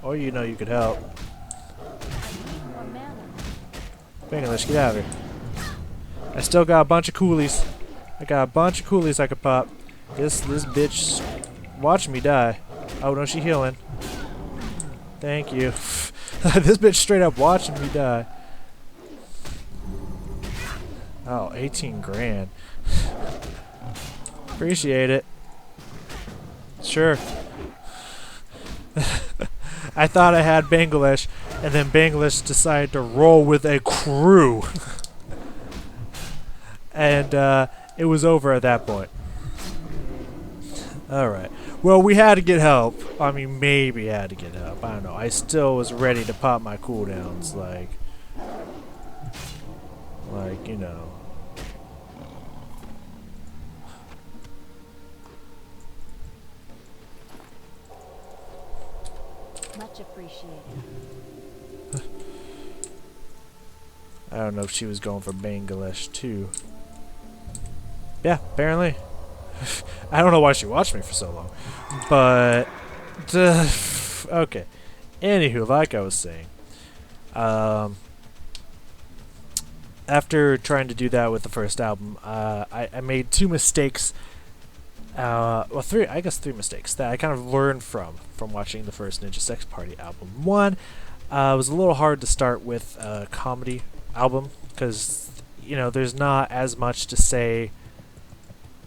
Or you know you could help. English, get out of here. I still got a bunch of coolies. I got a bunch of coolies I could pop. This bitch watching me die. Oh no, she healing. Thank you. This bitch straight up watching me die. Oh, 18 grand. Appreciate it. Sure. I thought I had Bangladesh, and then Bangladesh decided to roll with a crew. And it was over at that point. Alright. Well, we had to get help. I mean, maybe had to get help. I don't know. I still was ready to pop my cooldowns, like, you know. Much appreciated. I don't know if she was going for Bangladesh too. Yeah, apparently. I don't know why she watched me for so long. But okay. Anywho, like I was saying, after trying to do that with the first album, I made two mistakes. Well, three. I guess three mistakes that I kind of learned from watching the first Ninja Sex Party album. One, it was a little hard to start with a comedy album because you know there's not as much to say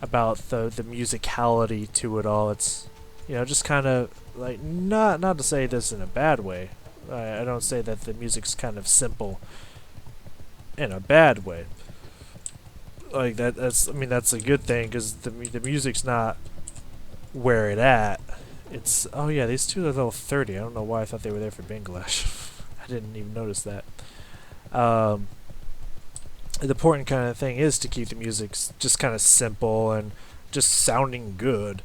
about the musicality to it all. It's you know just kind of like not to say this in a bad way. I don't say that the music's kind of simple in a bad way. Like that's I mean that's a good thing because the music's not where it at. It's oh yeah these two are level 30. I don't know why I thought they were there for Bangladesh. I didn't even notice that. The important kind of thing is to keep the music just kind of simple and just sounding good.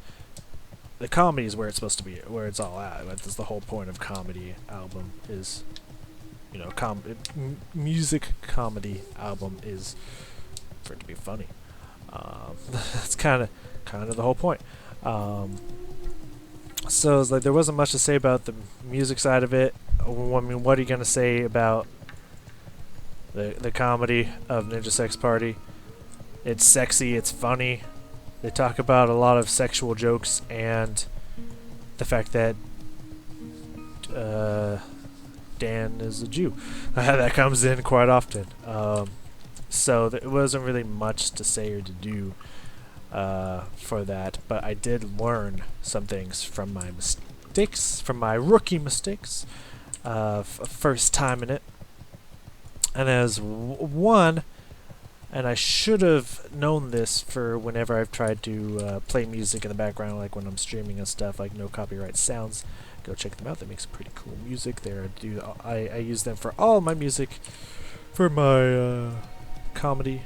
The comedy is where it's supposed to be, where it's all at. That's the whole point of comedy album is, you know, music comedy album is for it to be funny. That's kind of the whole point. So it's like there wasn't much to say about the music side of it. I mean, what are you gonna say about the comedy of Ninja Sex Party? It's sexy, it's funny. They talk about a lot of sexual jokes and the fact that Dan is a Jew. That comes in quite often. So there wasn't really much to say or to do for that, but I did learn some things from my mistakes, from my rookie mistakes, first time in it. And as one, and I should have known this for whenever I've tried to play music in the background, like when I'm streaming and stuff, like No Copyright Sounds. Go check them out. They make some pretty cool music. I use them for all my music, for my comedy,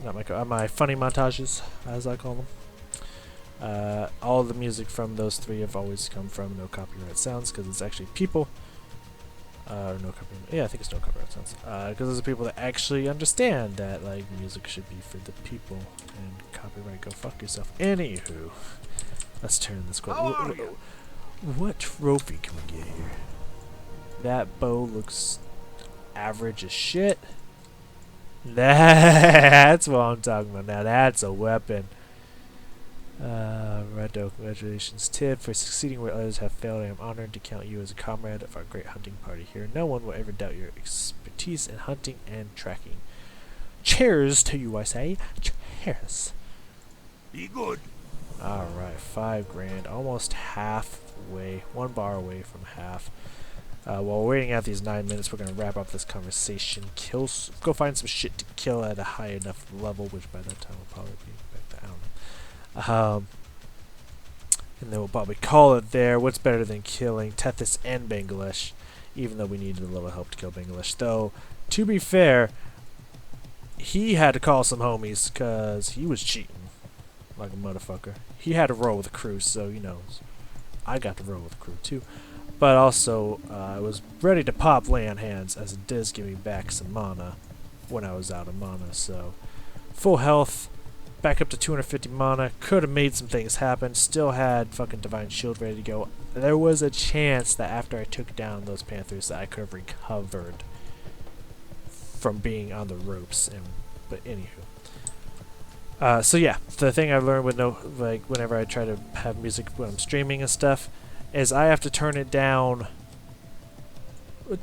not my funny montages, as I call them. All the music from those three have always come from No Copyright Sounds because it's actually people. No copyright. Yeah, I think it's No Copyright Sounds. Because there's people that actually understand that like music should be for the people and copyright go fuck yourself. Anywho, let's turn this. What trophy can we get here? That bow looks average as shit. That's what I'm talking about. Now that's a weapon. Redo, congratulations, Tid, for succeeding where others have failed. I am honored to count you as a comrade of our great hunting party here. No one will ever doubt your expertise in hunting and tracking. Cheers to you, I say. Cheers. Be good. Alright, 5 grand. Almost halfway. 1 bar away from half. While we're waiting out these 9 minutes, we're going to wrap up this conversation. Go find some shit to kill at a high enough level, which by that time will probably be back to, I don't know. And then we'll probably call it there. What's better than killing Tethys and Bangladesh? Even though we needed a little help to kill Bangladesh. Though, to be fair, he had to call some homies because he was cheating like a motherfucker. He had to roll with the crew, so, you know, I got to roll with the crew too. But also, I was ready to pop Lay on Hands as it does give me back some mana when I was out of mana. So, full health, back up to 250 mana. Could have made some things happen. Still had fucking Divine Shield ready to go. There was a chance that after I took down those Panthers that I could have recovered from being on the ropes. But anywho. So yeah, the thing I've learned with whenever I try to have music when I'm streaming and stuff, is I have to turn it down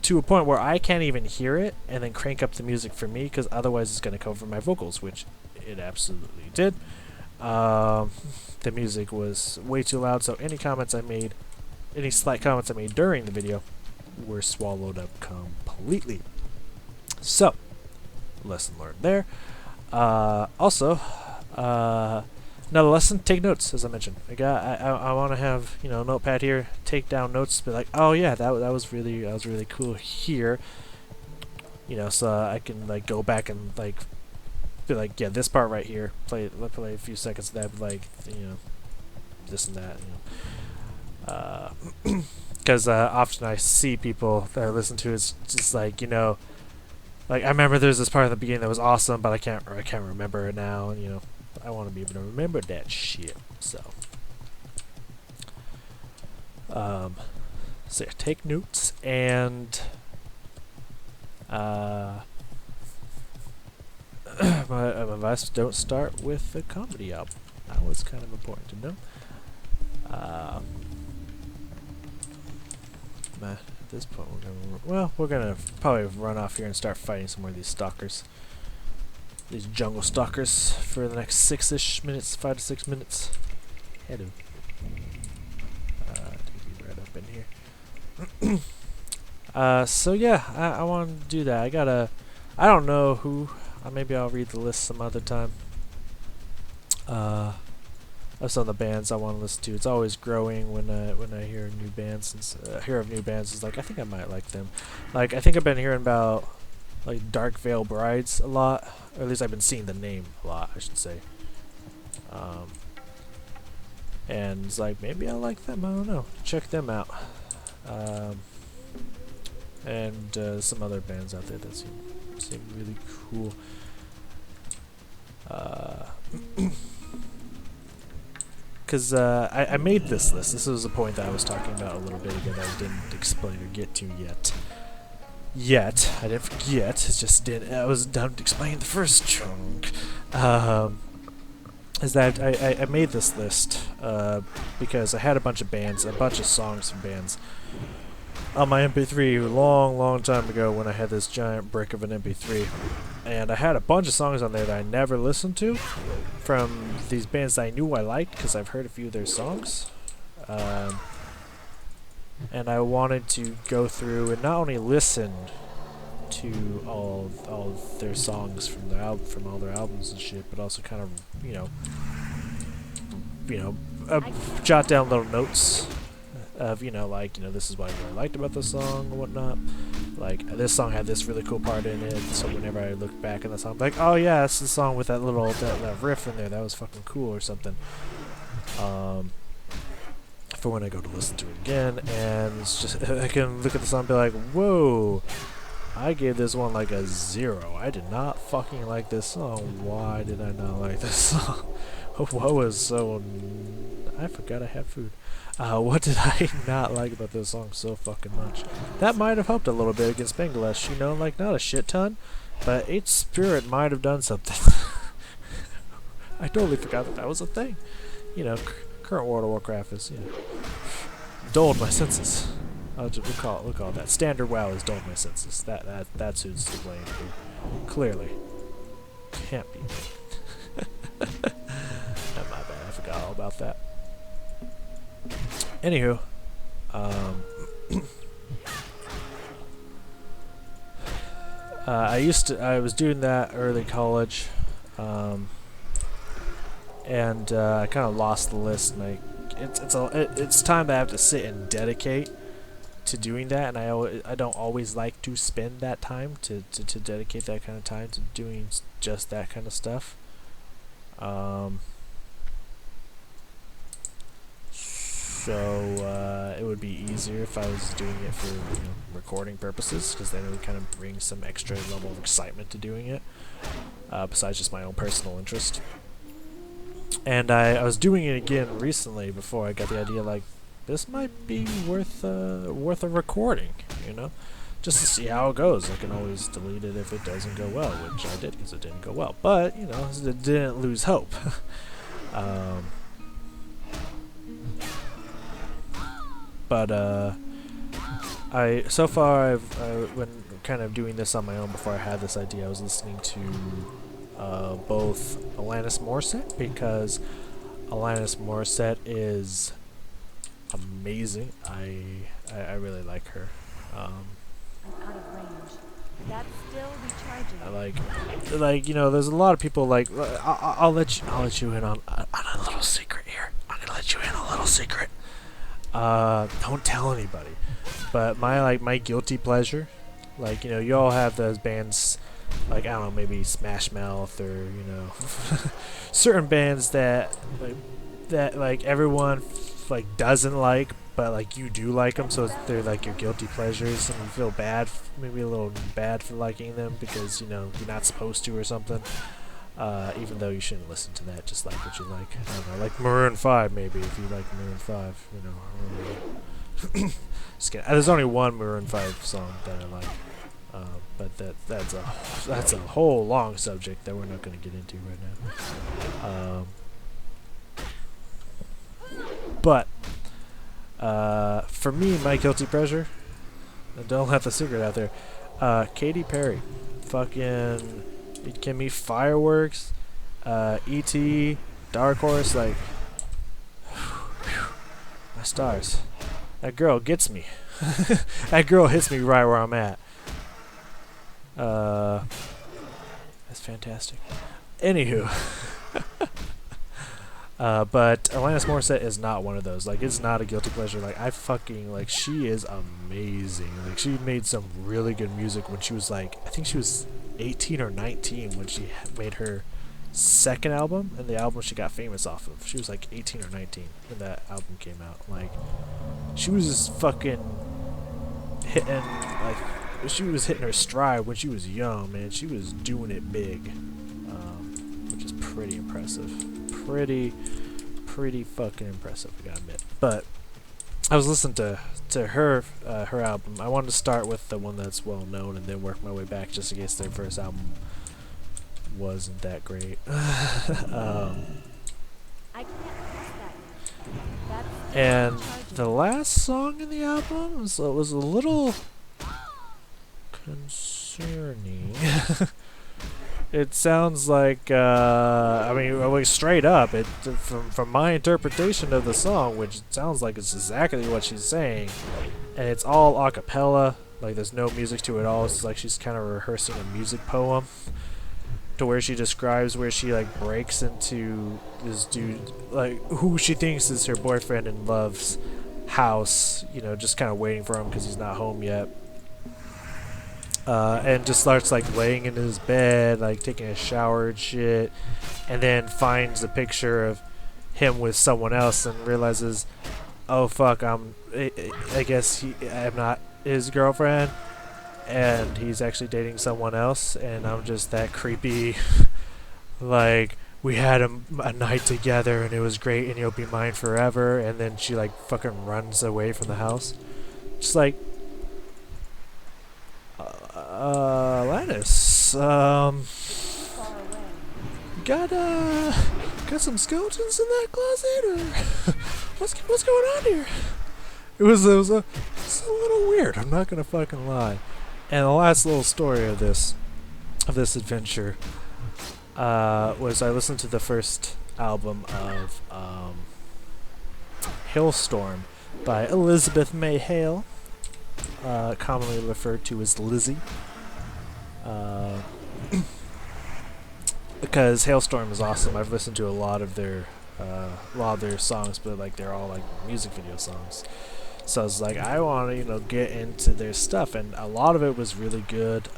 to a point where I can't even hear it, and then crank up the music for me, because otherwise it's going to cover my vocals, which it absolutely did. The music was way too loud, so any slight comments I made during the video were swallowed up completely. So, lesson learned there. Also, another lesson: take notes. As I mentioned, I want to have a notepad here, take down notes, be like, oh yeah, that was really cool here. So I can go back and be like, yeah, this part right here, play a few seconds of that, this and that. Because often I see people that I listen to, it's just I remember there's this part at the beginning that was awesome, but I can't remember it now, and I want to be able to remember that shit. So yeah, take notes, and my advice: don't start with a comedy album. That was kind of important to know. At this point, we're gonna probably run off here and start fighting some more of these stalkers, these jungle stalkers, for the next 6-ish minutes, 5 to 6 minutes. Hello. Take right up in here. So yeah, I want to do that. I don't know who. Maybe I'll read the list some other time. Of some of the bands I want to listen to. It's always growing when I hear new bands. Hear of new bands is I think I might like them. I think I've been hearing about Dark Veil Brides a lot, or at least I've been seeing the name a lot, I should say. And it's maybe I like them. I don't know. Check them out. And some other bands out there that seem really cool. Because I made this list. This was a point that I was talking about a little bit ago that I didn't explain or get to yet. I didn't forget. It's just I was done explaining the first chunk. Is that I made this list because I had a bunch of songs from bands on my MP3 long time ago when I had this giant brick of an MP3, and I had a bunch of songs on there that I never listened to from these bands that I knew I liked because I've heard a few of their songs, and I wanted to go through and not only listen to all of their songs from all their albums and shit, but also kind of jot down little notes of this is what I really liked about the song and whatnot. This song had this really cool part in it, so whenever I look back at the song, I'm like, oh yeah, it's the song with that riff in there, that was fucking cool, or something. For when I go to listen to it again, and it's just I can look at the song and be like, whoa, I gave this one a 0. I did not fucking like this song. Why did I not like this song? What was so... I forgot I had food. What did I not like about this song so fucking much? That might have helped a little bit against Bangladesh, not a shit ton, but 8 Spirit might have done something. I totally forgot that was a thing. Current World of Warcraft is, dulled my senses. We'll call it that. Standard WoW has dulled my senses. That's who's to blame here. Clearly. Can't be me. Not my bad, I forgot all about that. Anywho, I was doing that early college, and I kind of lost the list, and it's time that I have to sit and dedicate to doing that, and I don't always like to spend that time to dedicate that kind of time to doing just that kind of stuff. So it would be easier if I was doing it for recording purposes, because then it would kind of bring some extra level of excitement to doing it, besides just my own personal interest. And I was doing it again recently before I got the idea like this might be worth a recording, you know, just to see how it goes. I can always delete it if it doesn't go well, which I did because it didn't go well. But you know, it didn't lose hope. um, but so far I've when kind of doing this on my own before I had this idea, I was listening to both Alanis Morissette because Alanis Morissette is amazing. I really like her. I'm out of range. That's still recharging. I like you know, there's a lot of people like I'll let you in on a little secret here. I'm gonna let you in a little secret. Don't tell anybody. But my guilty pleasure, like, you know, you all have those bands, like, I don't know, maybe Smash Mouth or, you know, certain bands that like everyone like doesn't like, but like you do like them, so they're like your guilty pleasures, and you feel bad, maybe a little bad for liking them because, you know, you're not supposed to or something. Even though you shouldn't listen to that, just like what you like. I don't know, like Maroon 5 maybe, if you like Maroon 5, you know. I don't know. Just kidding. There's only one Maroon 5 song that I like, but that's a whole long subject that we're not going to get into right now. But for me, my guilty pleasure, and don't let the secret out there, Katy Perry, fucking, you kidding me? Fireworks, E.T., Dark Horse, like, my stars. That girl gets me. That girl hits me right where I'm at. That's fantastic. Anywho. But Alanis Morissette is not one of those. Like, it's not a guilty pleasure. Like, I fucking, like, she is amazing. Like, she made some really good music when she was, like, I think she was 18 or 19 when she made her second album, and the album she got famous off of. She was, like, 18 or 19 when that album came out. Like, she was just fucking hitting, like, she was hitting her stride when she was young, man. She was doing it big, which is pretty impressive. Pretty fucking impressive, I gotta admit. But I was listening to her album. I wanted to start with the one that's well known and then work my way back, just in case their first album wasn't that great. I can't trust that. That's still And recharging. the last song in the album was a little concerning. It sounds like, I mean, like, straight up, from my interpretation of the song, which it sounds like it's exactly what she's saying, and it's all a cappella, like there's no music to it at all. It's like she's kind of rehearsing a music poem, to where she describes where she, like, breaks into this dude, like, who she thinks is her boyfriend and love's house, you know, just kind of waiting for him because he's not home yet. And just starts, like, laying in his bed, like taking a shower and shit, and then finds a picture of him with someone else and realizes, oh fuck, I guess I'm not his girlfriend, and he's actually dating someone else, and I'm just that creepy, like, we had a night together and it was great and you'll be mine forever, and then she, like, fucking runs away from the house, just like, Linus, Far away. got some skeletons in that closet, or what's going on here? It was a little weird. I'm not gonna fucking lie. And the last little story of this adventure was I listened to the first album of Hailstorm by Elizabeth May Hale, commonly referred to as Lizzie. Because Hailstorm is awesome. I've listened to a lot of their songs, but, like, they're all, like, music video songs. So I was like, I want to, you know, get into their stuff, and a lot of it was really good.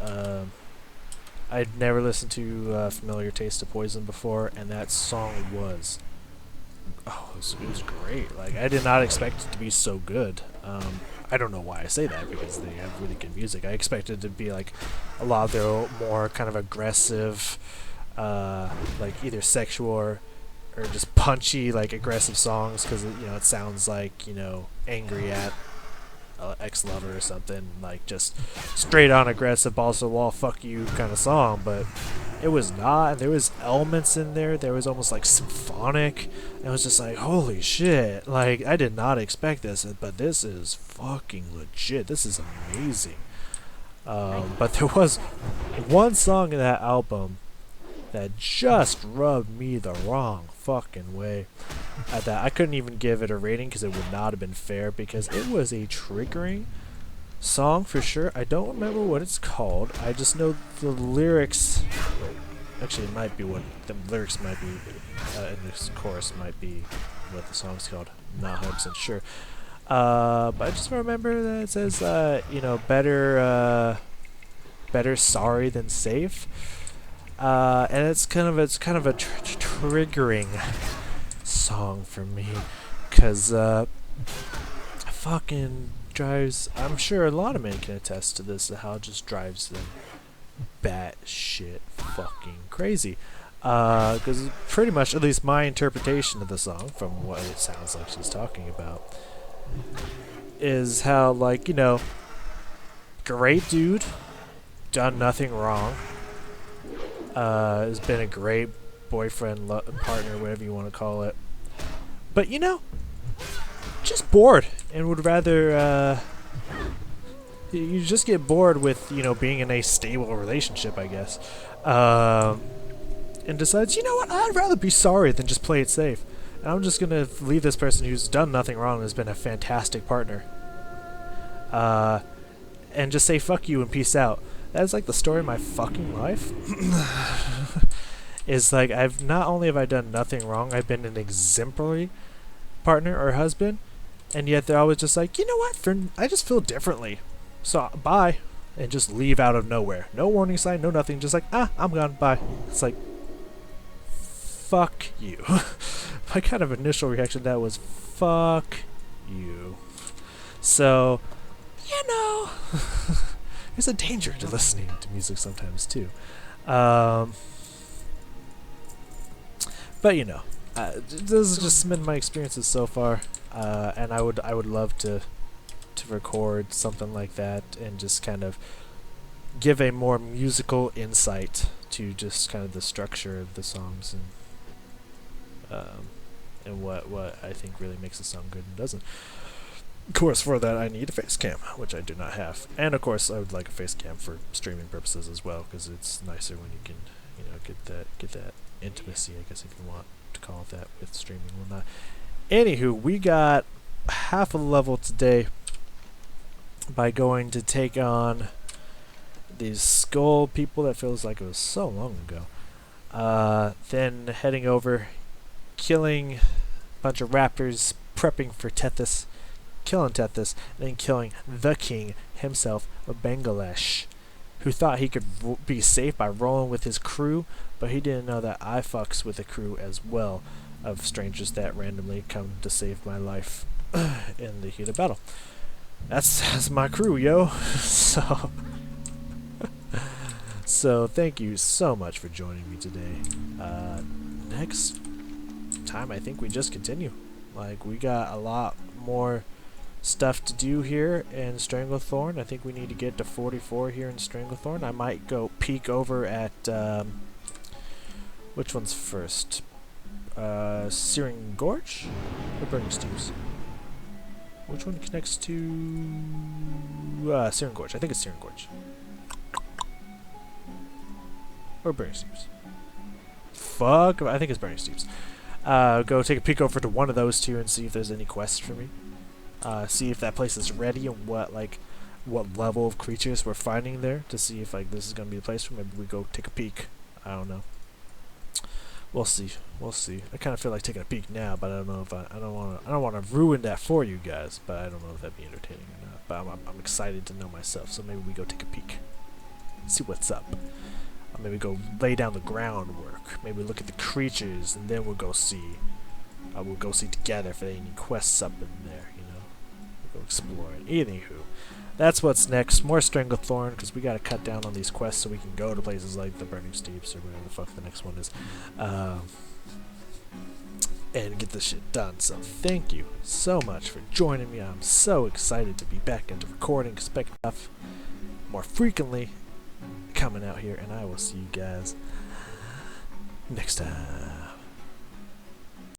I'd never listened to Familiar Taste of Poison before, and that song was, it was great. Like, I did not expect it to be so good. I don't know why I say that, because they have really good music. I expected it to be, like, a lot of their more kind of aggressive, like, either sexual or just punchy, like aggressive songs, because it sounds like angry at ex-lover or something, like just straight on aggressive balls to the wall, fuck you kind of song. But it was not. There was elements in there. There was almost like symphonic. And it was just like, holy shit! Like I did not expect this, but this is fucking legit. This is amazing. But there was one song in that album that just rubbed me the wrong fucking way. That I couldn't even give it a rating because it would not have been fair, because it was a triggering song for sure. I don't remember what it's called. I just know the lyrics. Actually, it might be what the lyrics might be in this chorus might be what the song's called. I'm not 100% sure. But I just remember that it says, better sorry than safe. And it's kind of a triggering song for me, cause fucking drives. I'm sure a lot of men can attest to this. How it just drives them batshit fucking crazy. Cause pretty much, at least my interpretation of the song, from what it sounds like she's talking about, is how great dude, done nothing wrong. Has been a great boyfriend, partner, whatever you want to call it. But just bored and would rather. You just get bored with being in a stable relationship, I guess. And decides, what, I'd rather be sorry than just play it safe. And I'm just gonna leave this person who's done nothing wrong and has been a fantastic partner. And just say fuck you and peace out. That's like the story of my fucking life. Is like not only have I done nothing wrong, I've been an exemplary partner or husband, and yet they're always just like, what? I just feel differently, so bye, and just leave out of nowhere. No warning sign, no nothing. Just like, I'm gone, bye. It's like, fuck you. My kind of initial reaction to that was, fuck you. So, there's a danger to listening to music sometimes too. But this is just been my experiences so far, and I would love to record something like that and just kind of give a more musical insight to just kind of the structure of the songs and what I think really makes a song good and doesn't. Of course, for that I need a face cam, which I do not have, and of course I would like a face cam for streaming purposes as well, because it's nicer when you can, get that intimacy, I guess, if you want to call it that, with streaming and whatnot. Anywho, we got half a level today by going to take on these skull people that feels like it was so long ago. Then heading over, killing a bunch of raptors, prepping for Tethys, killing Tethys, and then killing the king himself of Bangladesh, who thought he could be safe by rolling with his crew, but he didn't know that I fucks with a crew as well of strangers that randomly come to save my life in the heat of battle. That's my crew, yo. So thank you so much for joining me today. Next time I think we just continue. Like, we got a lot more stuff to do here in Stranglethorn. I think we need to get to 44 here in Stranglethorn. I might go peek over at which one's first? Searing Gorge or Burning Steeps? Which one connects to Searing Gorge? I think it's Searing Gorge. Or Burning Steeps. Fuck, I think it's Burning Steeps. Go take a peek over to one of those two and see if there's any quests for me. See if that place is ready and what level of creatures we're finding there, to see if this is gonna be the place for me. Maybe we go take a peek. I don't know. We'll see. I kind of feel like taking a peek now, but I don't know if I don't want to ruin that for you guys. But I don't know if that'd be entertaining or not. But I'm excited to know myself. So maybe we go take a peek, see what's up. Or maybe go lay down the groundwork. Maybe look at the creatures, and then we'll go see. We'll go see together if there are any quests up in there. We'll go explore it. Anywho, that's what's next. More Stranglethorn, because we gotta cut down on these quests so we can go to places like the Burning Steeps or whatever the fuck the next one is. and get this shit done. So thank you so much for joining me. I'm so excited to be back into recording, expect stuff more frequently coming out here, and I will see you guys next time.